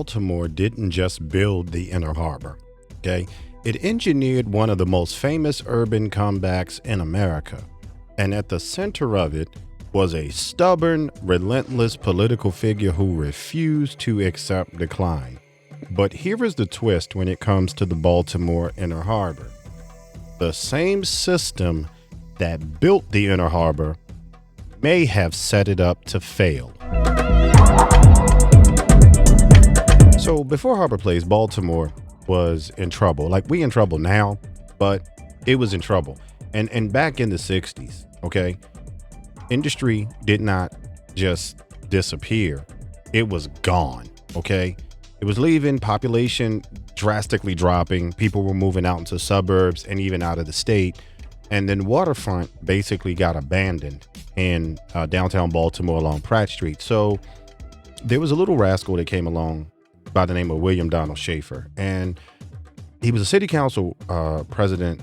Baltimore didn't just build the Inner Harbor, okay? It engineered one of the most famous urban comebacks in America. And at the center of it was a stubborn, relentless political figure who refused to accept decline. But here is the twist when it comes to the Baltimore Inner Harbor. The same system that built the Inner Harbor may have set it up to fail. So before Harborplace, Baltimore was in trouble. Like we in trouble now, but it was in trouble. And back in the 60s, okay, industry did not just disappear. It was gone, okay? It was leaving, population drastically dropping. People were moving out into suburbs and even out of the state. And then waterfront basically got abandoned in downtown Baltimore along Pratt Street. So there was a little rascal that came along by the name of William Donald Schaefer. And he was a city council president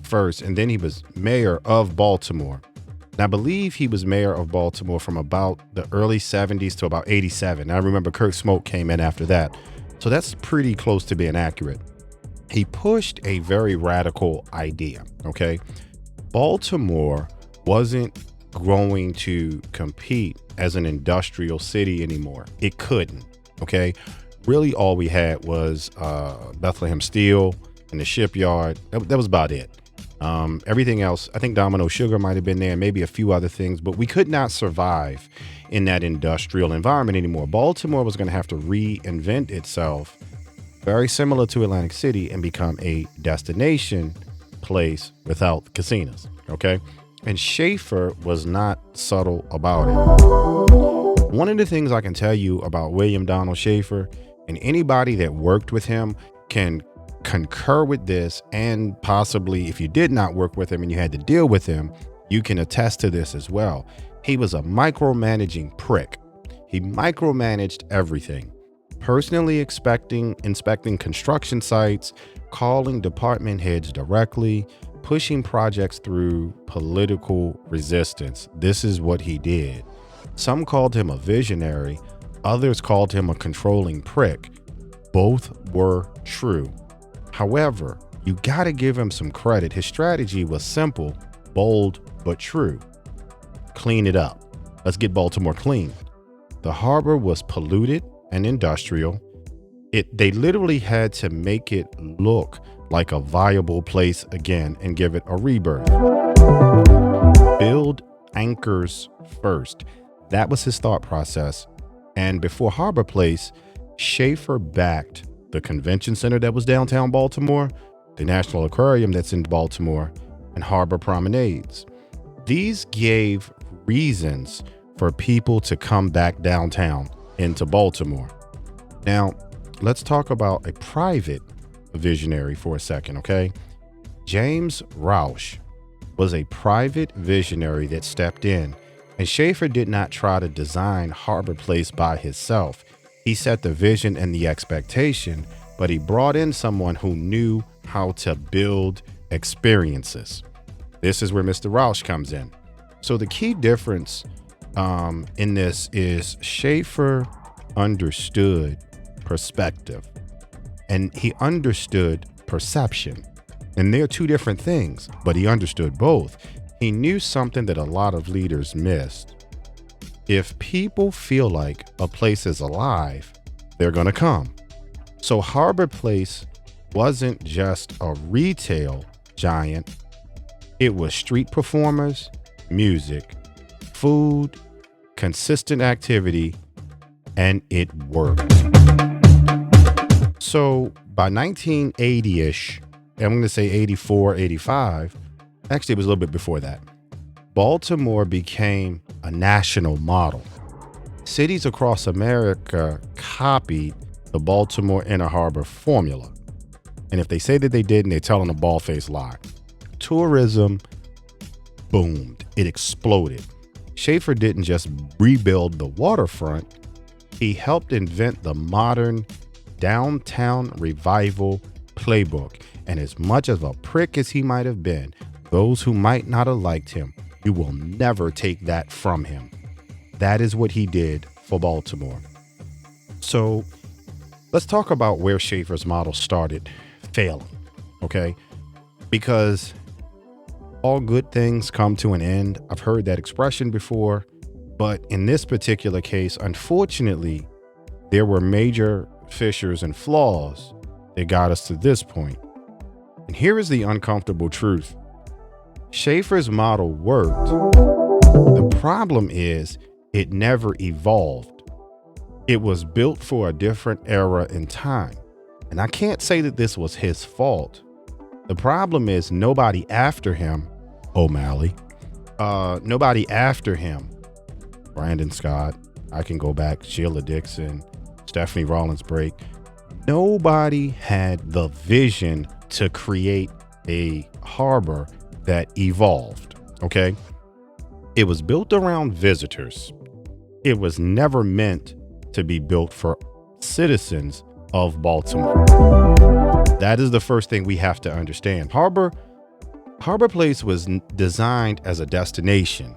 first, and then he was mayor of Baltimore. And I believe he was mayor of Baltimore from about the early 70s to about 87. I remember Kurt Smoke came in after that. So that's pretty close to being accurate. He pushed a very radical idea, okay? Baltimore wasn't going to compete as an industrial city anymore. It couldn't, okay? Really all we had was Bethlehem Steel and the shipyard. That was about it. Everything else, I think Domino Sugar might have been there, and maybe a few other things, but we could not survive in that industrial environment anymore. Baltimore was going to have to reinvent itself, very similar to Atlantic City, and become a destination place without casinos, okay? And Schaefer was not subtle about it. One of the things I can tell you about William Donald Schaefer, and anybody that worked with him can concur with this, and possibly if you did not work with him and you had to deal with him, you can attest to this as well. He was a micromanaging prick. He micromanaged everything. Personally inspecting construction sites, calling department heads directly, pushing projects through political resistance. This is what he did. Some called him a visionary, others called him a controlling prick. Both were true. However, you gotta give him some credit. His strategy was simple, bold, but true. Clean it up. Let's get Baltimore clean. The harbor was polluted and industrial. They literally had to make it look like a viable place again and give it a rebirth. Build anchors first. That was his thought process. And before Harborplace, Schaefer backed the convention center that was downtown Baltimore, the National Aquarium that's in Baltimore, and harbor promenades. These gave reasons for people to come back downtown into Baltimore. Now, let's talk about a private visionary for a second, okay? James Rouse was a private visionary that stepped in, and Schaefer did not try to design Harborplace by himself. He set the vision and the expectation, but he brought in someone who knew how to build experiences. This is where Mr. Rouse comes in. So the key difference in this is Schaefer understood perspective and he understood perception. And they're two different things, but he understood both. He knew something that a lot of leaders missed. If people feel like a place is alive, they're going to come. So Harborplace wasn't just a retail giant. It was street performers, music, food, consistent activity, and it worked. So by 1980-ish, I'm going to say 84, 85, actually it was a little bit before that, Baltimore became a national model. Cities across America copied the Baltimore Inner Harbor formula. And if they say that they didn't, they're telling a bald-faced lie. Tourism boomed. It exploded. Schaefer didn't just rebuild the waterfront. He helped invent the modern downtown revival playbook. And as much of a prick as he might have been, those who might not have liked him, you will never take that from him. That is what he did for Baltimore. So let's talk about where Schaefer's model started failing, okay? Because all good things come to an end. I've heard that expression before, but in this particular case, unfortunately, there were major fissures and flaws that got us to this point. And here is the uncomfortable truth. Schaefer's model worked. The problem is it never evolved. It was built for a different era in time. And I can't say that this was his fault. The problem is nobody after him, O'Malley, nobody after him, Brandon Scott, I can go back, Sheila Dixon, Stephanie Rawlins-Brake, nobody had the vision to create a harbor that evolved, okay? It was built around visitors. It was never meant to be built for citizens of Baltimore. That is the first thing we have to understand. Harborplace was designed as a destination.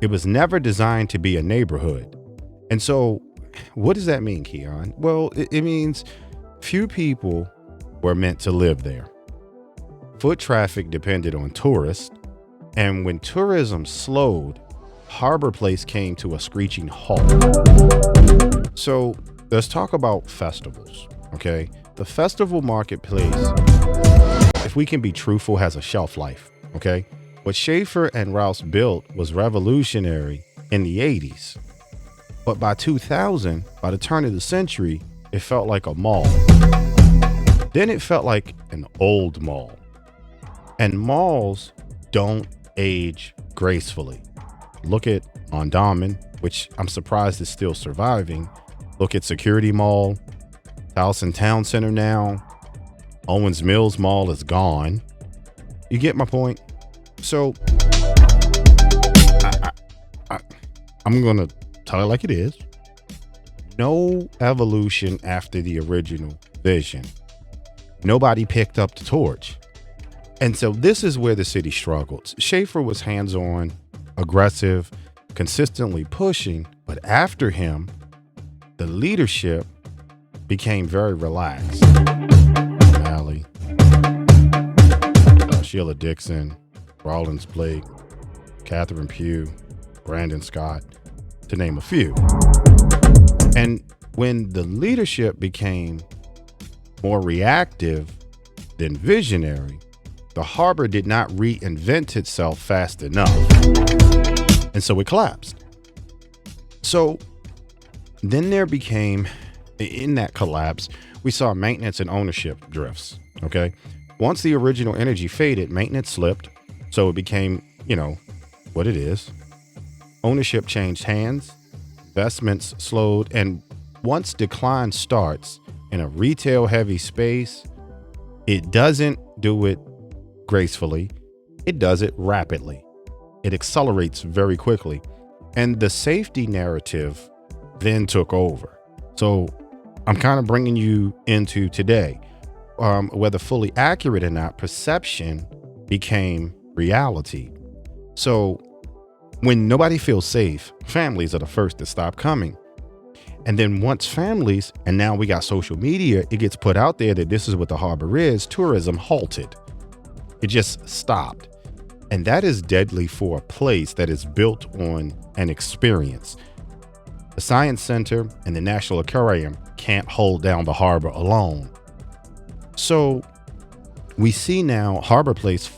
It was never designed to be a neighborhood. And so what does that mean, Keon? Well, it means few people were meant to live there. Foot traffic depended on tourists. And when tourism slowed, Harborplace came to a screeching halt. So let's talk about festivals, okay? The festival marketplace, if we can be truthful, has a shelf life, okay? What Schaefer and Rouse built was revolutionary in the 80s. But by 2000, by the turn of the century, it felt like a mall. Then it felt like an old mall. And malls don't age gracefully. Look at Mondawmin, which I'm surprised is still surviving. Look at Security Mall, Towson Town Center now. Owens Mills Mall is gone. You get my point? So I'm going to tell it like it is. No evolution after the original vision. Nobody picked up the torch. And so this is where the city struggled. Schaefer was hands-on, aggressive, consistently pushing, but after him, the leadership became very relaxed. Alley, Sheila Dixon, Rawlins-Blake, Catherine Pugh, Brandon Scott, to name a few. And when the leadership became more reactive than visionary, the harbor did not reinvent itself fast enough. And so it collapsed. So then there became, in that collapse, we saw maintenance and ownership drifts, okay? Once the original energy faded, maintenance slipped. So it became, what it is. Ownership changed hands, investments slowed, and once decline starts in a retail-heavy space, it doesn't do it gracefully. It does it rapidly. It accelerates very quickly. And the safety narrative then took over. So I'm kind of bringing you into today. Whether fully accurate or not, perception became reality. So when nobody feels safe, families are the first to stop coming. And then once families, and now we got social media, it gets put out there that this is what the harbor is, tourism halted. It just stopped. And that is deadly for a place that is built on an experience. The Science Center and the National Aquarium can't hold down the harbor alone. So we see now Harborplace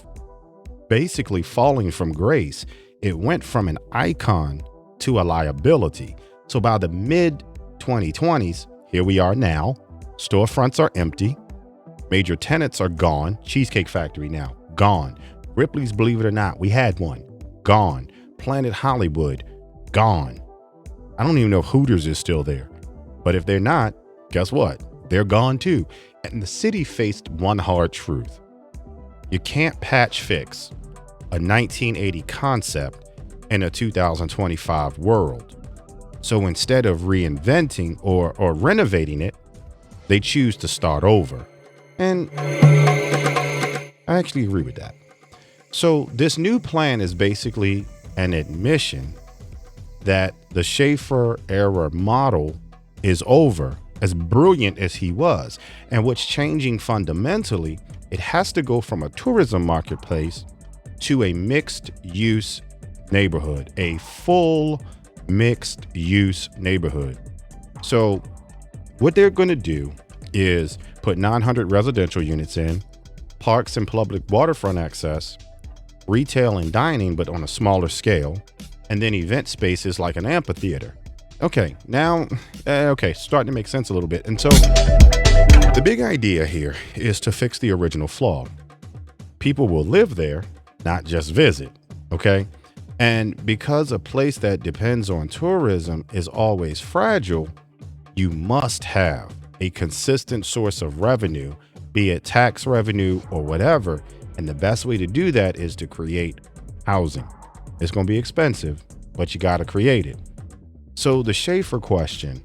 basically falling from grace. It went from an icon to a liability. So by the mid 2020s, here we are now. Storefronts are empty. Major tenants are gone. Cheesecake Factory now, gone. Ripley's, believe it or not, we had one, gone. Planet Hollywood, gone. I don't even know if Hooters is still there. But if they're not, guess what? They're gone too. And the city faced one hard truth. You can't patch fix a 1980 concept in a 2025 world. So instead of reinventing or renovating it, they choose to start over. And I actually agree with that. So this new plan is basically an admission that the Schaefer era model is over as brilliant as he was. And what's changing fundamentally, it has to go from a tourism marketplace to a mixed use neighborhood, a full mixed use neighborhood. So what they're going to do is put 900 residential units in, parks and public waterfront access, retail and dining, but on a smaller scale, and then event spaces like an amphitheater. Okay, now, starting to make sense a little bit. And so the big idea here is to fix the original flaw. People will live there, not just visit, okay? And because a place that depends on tourism is always fragile, you must have a consistent source of revenue, be it tax revenue or whatever. And the best way to do that is to create housing. It's going to be expensive, but you got to create it. So the Schaefer question,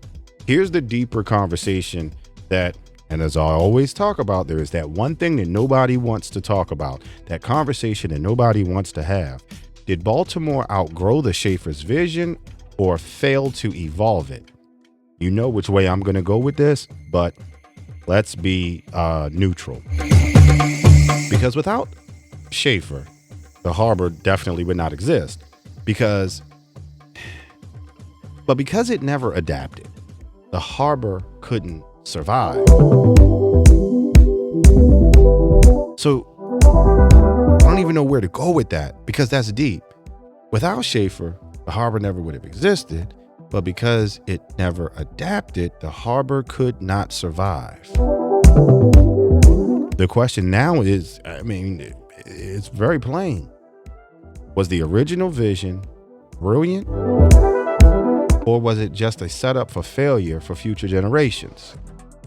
here's the deeper conversation that, and as I always talk about, there is that one thing that nobody wants to talk about, that conversation that nobody wants to have. Did Baltimore outgrow the Schaefer's vision or fail to evolve it? You know which way I'm going to go with this, but let's be neutral. Because without Schaefer, the harbor definitely would not exist. Because it never adapted, the harbor couldn't survive. So I don't even know where to go with that, because that's deep. Without Schaefer, the harbor never would have existed, but because it never adapted, the harbor could not survive. The question now is, it's very plain. Was the original vision brilliant, or was it just a setup for failure for future generations?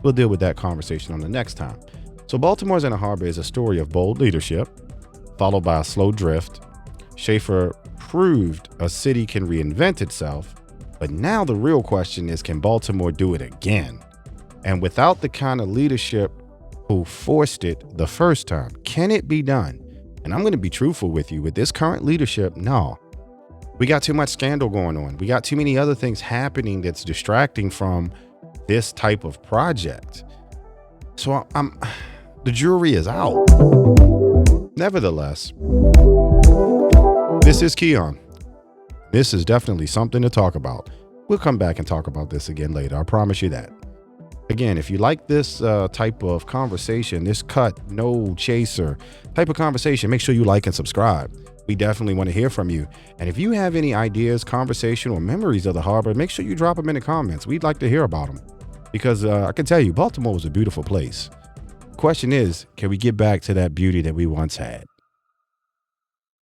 We'll deal with that conversation on the next time. So Baltimore's Inner Harbor is a story of bold leadership, followed by a slow drift. Schaefer proved a city can reinvent itself, but now the real question is, can Baltimore do it again? And without the kind of leadership who forced it the first time, can it be done? And I'm going to be truthful with you, with this current leadership, no. We got too much scandal going on. We got too many other things happening that's distracting from this type of project. So the jury is out. Nevertheless, this is Keon. This is definitely something to talk about. We'll come back and talk about this again later. I promise you that. Again, if you like this type of conversation, this cut, no chaser type of conversation, make sure you like and subscribe. We definitely want to hear from you. And if you have any ideas, conversation, or memories of the harbor, make sure you drop them in the comments. We'd like to hear about them, because I can tell you, Baltimore was a beautiful place. Question is, can we get back to that beauty that we once had?